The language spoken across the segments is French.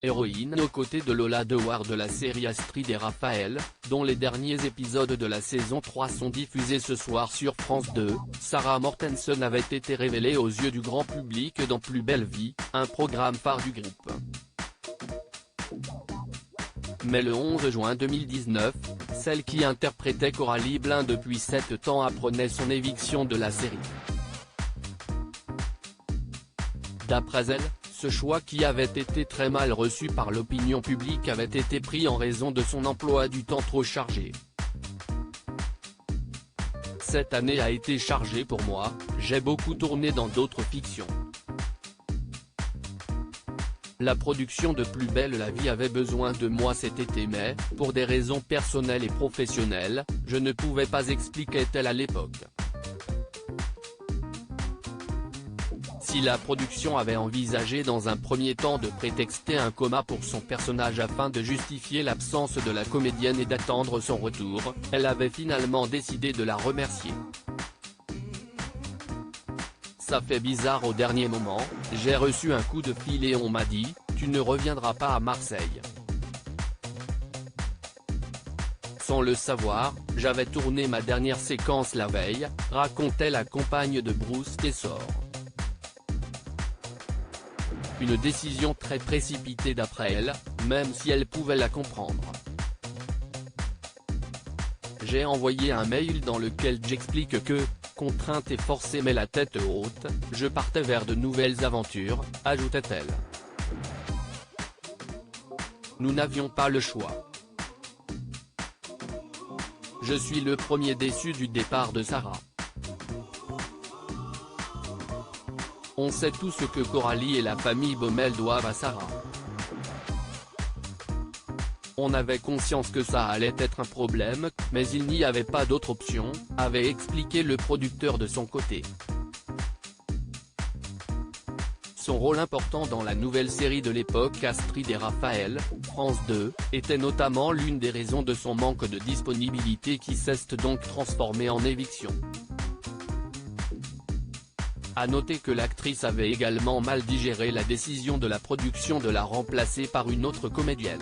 Héroïne aux côtés de Lola Dewar de la série Astrid et Raphaël, dont les derniers épisodes de la saison 3 sont diffusés ce soir sur France 2, Sarah Mortensen avait été révélée aux yeux du grand public dans Plus belle vie, un programme phare du groupe. Mais le 11 juin 2019, celle qui interprétait Coralie Blin depuis 7 ans apprenait son éviction de la série. D'après elle, ce choix qui avait été très mal reçu par l'opinion publique avait été pris en raison de son emploi du temps trop chargé. Cette année a été chargée pour moi, j'ai beaucoup tourné dans d'autres fictions. La production de Plus belle la vie avait besoin de moi cet été mais, pour des raisons personnelles et professionnelles, je ne pouvais pas, expliquait-elle à l'époque. Si la production avait envisagé dans un premier temps de prétexter un coma pour son personnage afin de justifier l'absence de la comédienne et d'attendre son retour, elle avait finalement décidé de la remercier. Ça fait bizarre au dernier moment, j'ai reçu un coup de fil et on m'a dit, tu ne reviendras pas à Marseille. Sans le savoir, j'avais tourné ma dernière séquence la veille, racontait la compagne de Bruce Tessor. Une décision très précipitée d'après elle, même si elle pouvait la comprendre. J'ai envoyé un mail dans lequel j'explique que, contrainte et forcée mais la tête haute, je partais vers de nouvelles aventures, ajoutait-elle. Nous n'avions pas le choix. Je suis le premier déçu du départ de Sarah. On sait tout ce que Coralie et la famille Baumel doivent à Sarah. On avait conscience que ça allait être un problème, mais il n'y avait pas d'autre option, avait expliqué le producteur de son côté. Son rôle important dans la nouvelle série de l'époque Astrid et Raphaël, France 2, était notamment l'une des raisons de son manque de disponibilité qui s'est donc transformé en éviction. À noter que l'actrice avait également mal digéré la décision de la production de la remplacer par une autre comédienne.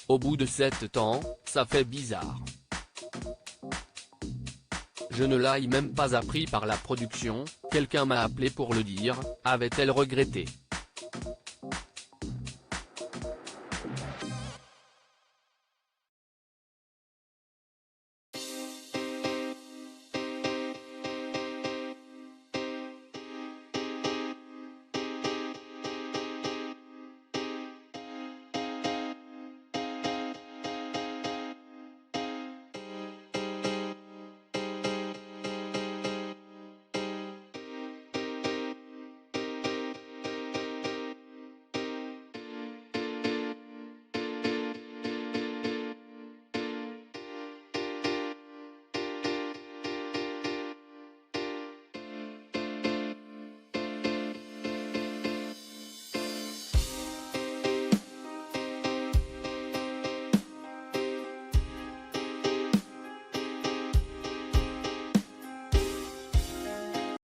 Au bout de 7 ans, ça fait bizarre. Je ne l'ai même pas appris par la production, quelqu'un m'a appelé pour le dire, avait-elle regretté.